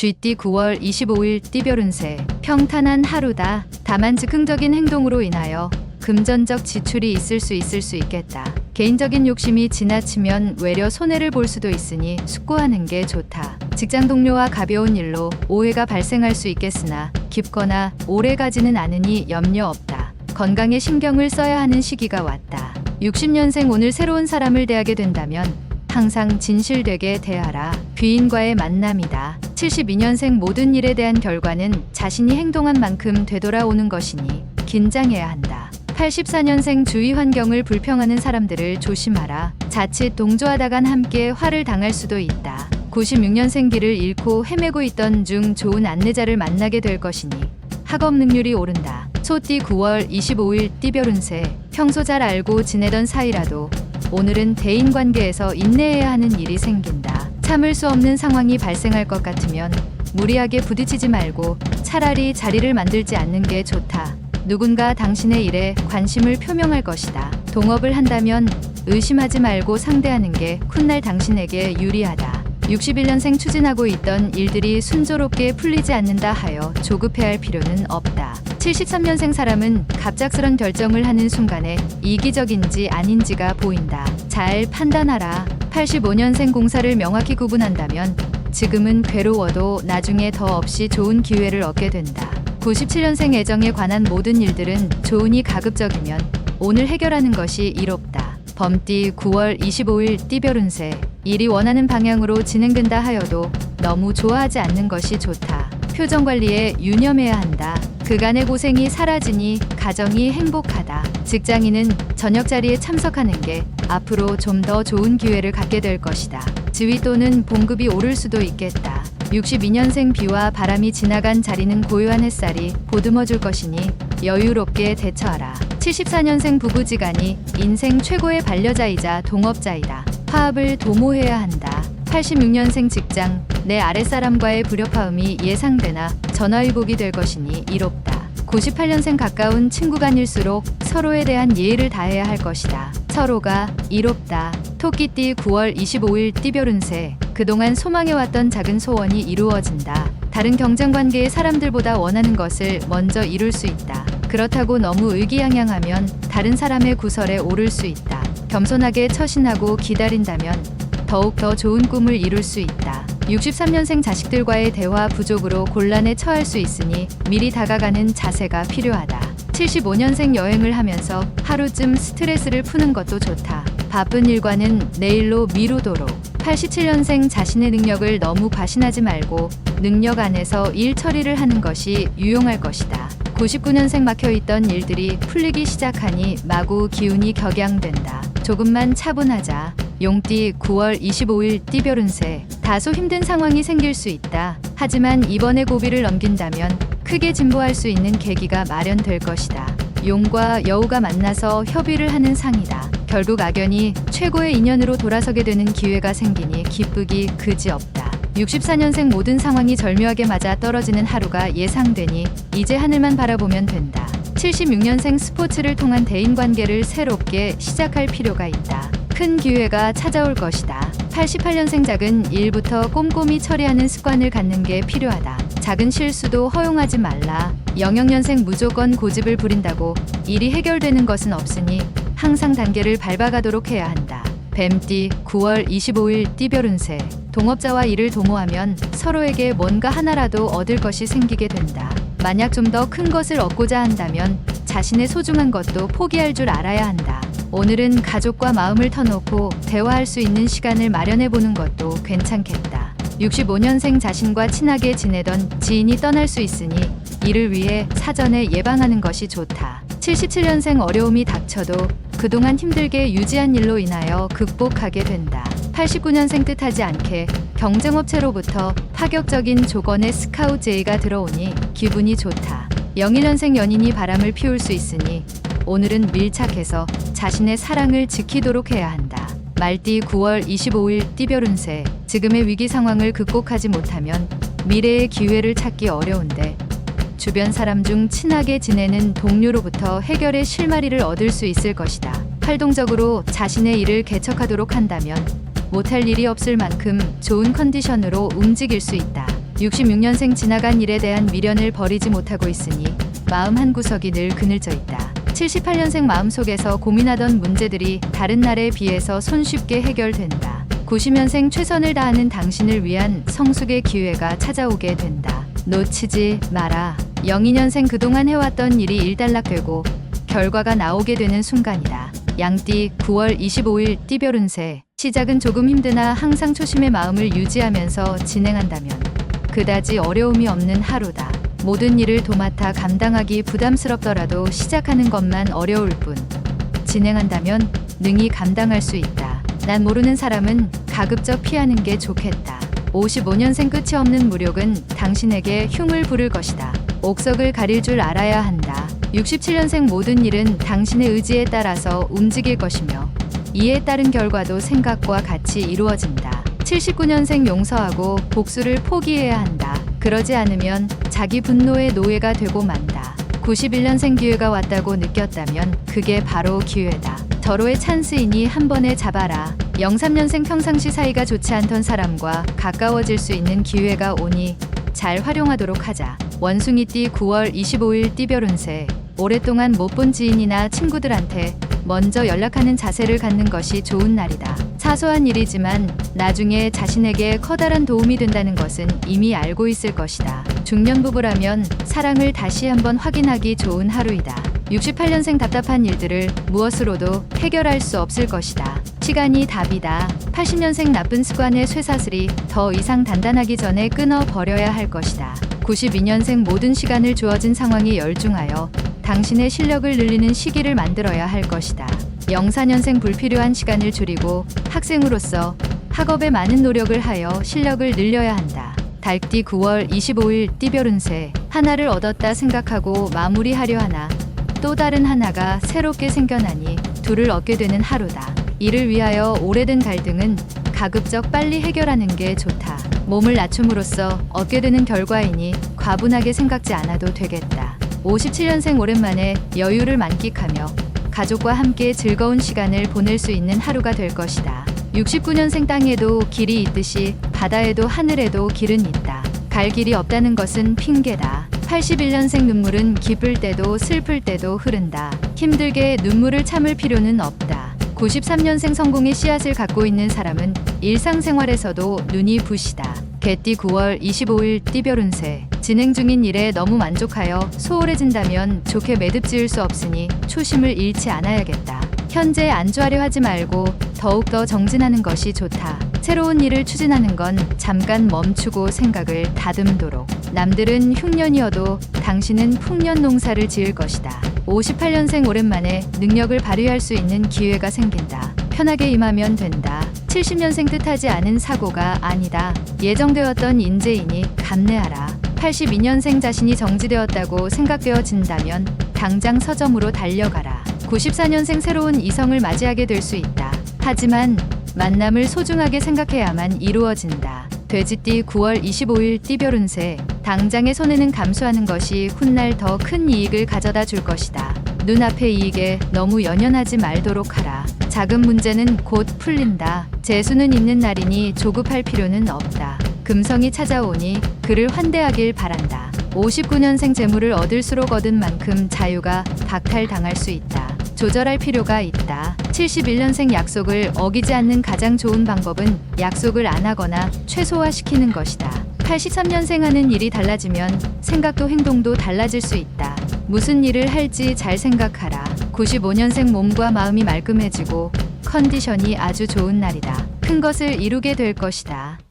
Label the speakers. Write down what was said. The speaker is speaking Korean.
Speaker 1: 쥐띠 9월 25일 띠별 운세. 평탄한 하루다. 다만 즉흥적인 행동으로 인하여 금전적 지출이 있을 수 있겠다. 개인적인 욕심이 지나치면 외려 손해를 볼 수도 있으니 숙고하는 게 좋다. 직장 동료와 가벼운 일로 오해가 발생할 수 있겠으나 깊거나 오래가지는 않으니 염려 없다. 건강에 신경을 써야 하는 시기가 왔다. 60년생 오늘 새로운 사람을 대하게 된다면 항상 진실되게 대하라. 귀인과의 만남이다. 72년생 모든 일에 대한 결과는 자신이 행동한 만큼 되돌아오는 것이니 긴장해야 한다. 84년생 주위 환경을 불평하는 사람들을 조심하라. 자칫 동조하다간 함께 화를 당할 수도 있다. 96년생 길을 잃고 헤매고 있던 중 좋은 안내자를 만나게 될 것이니 학업 능률이 오른다. 소띠 9월 25일 띠별 운세. 평소 잘 알고 지내던 사이라도 오늘은 대인관계에서 인내해야 하는 일이 생긴다. 참을 수 없는 상황이 발생할 것 같으면 무리하게 부딪히지 말고 차라리 자리를 만들지 않는 게 좋다. 누군가 당신의 일에 관심을 표명할 것이다. 동업을 한다면 의심하지 말고 상대하는 게 훗날 당신에게 유리하다. 61년생 추진하고 있던 일들이 순조롭게 풀리지 않는다 하여 조급해할 필요는 없다. 73년생 사람은 갑작스런 결정을 하는 순간에 이기적인지 아닌지가 보인다. 잘 판단하라. 85년생 공사를 명확히 구분한다면 지금은 괴로워도 나중에 더 없이 좋은 기회를 얻게 된다. 97년생 애정에 관한 모든 일들은 좋으니 가급적이면 오늘 해결하는 것이 이롭다. 범띠 9월 25일 띠별 운세. 일이 원하는 방향으로 진행된다 하여도 너무 좋아하지 않는 것이 좋다. 표정 관리에 유념해야 한다. 그간의 고생이 사라지니 가정이 행복하다. 직장인은 저녁 자리에 참석하는 게 앞으로 좀 더 좋은 기회를 갖게 될 것이다. 지위 또는 봉급이 오를 수도 있겠다. 62년생 비와 바람이 지나간 자리는 고요한 햇살이 보듬어줄 것이니 여유롭게 대처하라. 74년생 부부지간이 인생 최고의 반려자이자 동업자이다. 화합을 도모해야 한다. 86년생 직장, 내 아랫사람과의 불협화음이 예상되나 전화위복이 될 것이니 이롭다. 98년생 가까운 친구 간일수록 서로에 대한 예의를 다해야 할 것이다. 서로가 이롭다. 토끼띠 9월 25일 띠별 운세. 그동안 소망해왔던 작은 소원이 이루어진다. 다른 경쟁관계의 사람들보다 원하는 것을 먼저 이룰 수 있다. 그렇다고 너무 의기양양하면 다른 사람의 구설에 오를 수 있다. 겸손하게 처신하고 기다린다면 더욱 더 좋은 꿈을 이룰 수 있다. 63년생 자식들과의 대화 부족으로 곤란에 처할 수 있으니 미리 다가가는 자세가 필요하다. 75년생 여행을 하면서 하루쯤 스트레스를 푸는 것도 좋다. 바쁜 일과는 내일로 미루도록. 87년생 자신의 능력을 너무 과신하지 말고 능력 안에서 일 처리를 하는 것이 유용할 것이다. 99년생 막혀있던 일들이 풀리기 시작하니 마구 기운이 격양된다. 조금만 차분하자. 용띠 9월 25일 띠별 운세. 다소 힘든 상황이 생길 수 있다. 하지만 이번에 고비를 넘긴다면 크게 진보할 수 있는 계기가 마련될 것이다. 용과 여우가 만나서 협의를 하는 상이다. 결국 악연이 최고의 인연으로 돌아서게 되는 기회가 생기니 기쁘기 그지없다. 64년생 모든 상황이 절묘하게 맞아 떨어지는 하루가 예상되니 이제 하늘만 바라보면 된다. 76년생 스포츠를 통한 대인관계를 새롭게 시작할 필요가 있다. 큰 기회가 찾아올 것이다. 88년생 작은 일부터 꼼꼼히 처리하는 습관을 갖는 게 필요하다. 작은 실수도 허용하지 말라. 00년생 무조건 고집을 부린다고 일이 해결되는 것은 없으니 항상 단계를 밟아가도록 해야 한다. 뱀띠 9월 25일 띠별 운세. 동업자와 일을 도모하면 서로에게 뭔가 하나라도 얻을 것이 생기게 된다. 만약 좀 더 큰 것을 얻고자 한다면 자신의 소중한 것도 포기할 줄 알아야 한다. 오늘은 가족과 마음을 터놓고 대화할 수 있는 시간을 마련해 보는 것도 괜찮겠다. 65년생 자신과 친하게 지내던 지인이 떠날 수 있으니 이를 위해 사전에 예방하는 것이 좋다. 77년생 어려움이 닥쳐도 그동안 힘들게 유지한 일로 인하여 극복하게 된다. 89년생 뜻하지 않게 경쟁업체로부터 파격적인 조건의 스카우트 제의가 들어오니 기분이 좋다. 01년생 연인이 바람을 피울 수 있으니 오늘은 밀착해서 자신의 사랑을 지키도록 해야 한다. 말띠 9월 25일 띠별 운세. 지금의 위기 상황을 극복하지 못하면 미래의 기회를 찾기 어려운데 주변 사람 중 친하게 지내는 동료로부터 해결의 실마리를 얻을 수 있을 것이다. 활동적으로 자신의 일을 개척하도록 한다면 못할 일이 없을 만큼 좋은 컨디션으로 움직일 수 있다. 66년생 지나간 일에 대한 미련을 버리지 못하고 있으니 마음 한구석이 늘 그늘져 있다. 78년생 마음속에서 고민하던 문제들이 다른 날에 비해서 손쉽게 해결된다. 90년생 최선을 다하는 당신을 위한 성숙의 기회가 찾아오게 된다. 놓치지 마라. 02년생 그동안 해왔던 일이 일단락되고 결과가 나오게 되는 순간이다. 양띠 9월 25일 띠별 운세. 시작은 조금 힘드나 항상 초심의 마음을 유지하면서 진행한다면 그다지 어려움이 없는 하루다. 모든 일을 도맡아 감당하기 부담스럽더라도 시작하는 것만 어려울 뿐 진행한다면 능히 감당할 수 있다. 난 모르는 사람은 가급적 피하는 게 좋겠다. 55년생 끝이 없는 무력은 당신에게 흉을 부를 것이다. 옥석을 가릴 줄 알아야 한다. 67년생 모든 일은 당신의 의지에 따라서 움직일 것이며 이에 따른 결과도 생각과 같이 이루어진다. 79년생 용서하고 복수를 포기해야 한다. 그러지 않으면 자기 분노의 노예가 되고 만다. 91년생 기회가 왔다고 느꼈다면 그게 바로 기회다. 절호의 찬스이니 한 번에 잡아라. 03년생 평상시 사이가 좋지 않던 사람과 가까워질 수 있는 기회가 오니 잘 활용하도록 하자. 원숭이띠 9월 25일 띠별 운세. 오랫동안 못 본 지인이나 친구들한테 먼저 연락하는 자세를 갖는 것이 좋은 날이다. 사소한 일이지만 나중에 자신에게 커다란 도움이 된다는 것은 이미 알고 있을 것이다. 중년 부부라면 사랑을 다시 한번 확인하기 좋은 하루이다. 68년생 답답한 일들을 무엇으로도 해결할 수 없을 것이다. 시간이 답이다. 80년생 나쁜 습관의 쇠사슬이 더 이상 단단하기 전에 끊어 버려야 할 것이다. 92년생 모든 시간을 주어진 상황에 열중하여 당신의 실력을 늘리는 시기를 만들어야 할 것이다. 04년생 불필요한 시간을 줄이고 학생으로서 학업에 많은 노력을 하여 실력을 늘려야 한다. 달띠 9월 25일 띠별 운세. 하나를 얻었다 생각하고 마무리하려 하나 또 다른 하나가 새롭게 생겨나니 둘을 얻게 되는 하루다. 이를 위하여 오래된 갈등은 가급적 빨리 해결하는 게 좋다. 몸을 낮춤으로써 얻게 되는 결과이니 과분하게 생각지 않아도 되겠다. 57년생 오랜만에 여유를 만끽하며 가족과 함께 즐거운 시간을 보낼 수 있는 하루가 될 것이다. 69년생 땅에도 길이 있듯이 바다에도 하늘에도 길은 있다. 갈 길이 없다는 것은 핑계다. 81년생 눈물은 기쁠 때도 슬플 때도 흐른다. 힘들게 눈물을 참을 필요는 없다. 93년생 성공의 씨앗을 갖고 있는 사람은 일상생활에서도 눈이 부시다. 개띠 9월 25일 띠별 운세. 진행 중인 일에 너무 만족하여 소홀해진다면 좋게 매듭 지을 수 없으니 초심을 잃지 않아야겠다. 현재 안주하려 하지 말고 더욱더 정진하는 것이 좋다. 새로운 일을 추진하는 건 잠깐 멈추고 생각을 다듬도록. 남들은 흉년이어도 당신은 풍년 농사를 지을 것이다. 58년생 오랜만에 능력을 발휘할 수 있는 기회가 생긴다. 편하게 임하면 된다. 70년생 뜻하지 않은 사고가 아니다. 예정되었던 인재이니 감내하라. 82년생 자신이 정지되었다고 생각되어진다면 당장 서점으로 달려가라. 94년생 새로운 이성을 맞이하게 될 수 있다. 하지만 만남을 소중하게 생각해야만 이루어진다. 돼지띠 9월 25일 띠별 운세. 당장의 손해는 감수하는 것이 훗날 더 큰 이익을 가져다 줄 것이다. 눈앞의 이익에 너무 연연하지 말도록 하라. 작은 문제는 곧 풀린다. 재수는 있는 날이니 조급할 필요는 없다. 금성이 찾아오니 그를 환대하길 바란다. 59년생 재물을 얻을수록 얻은 만큼 자유가 박탈당할 수 있다. 조절할 필요가 있다. 71년생 약속을 어기지 않는 가장 좋은 방법은 약속을 안 하거나 최소화시키는 것이다. 83년생 하는 일이 달라지면 생각도 행동도 달라질 수 있다. 무슨 일을 할지 잘 생각하라. 95년생 몸과 마음이 말끔해지고 컨디션이 아주 좋은 날이다. 큰 것을 이루게 될 것이다.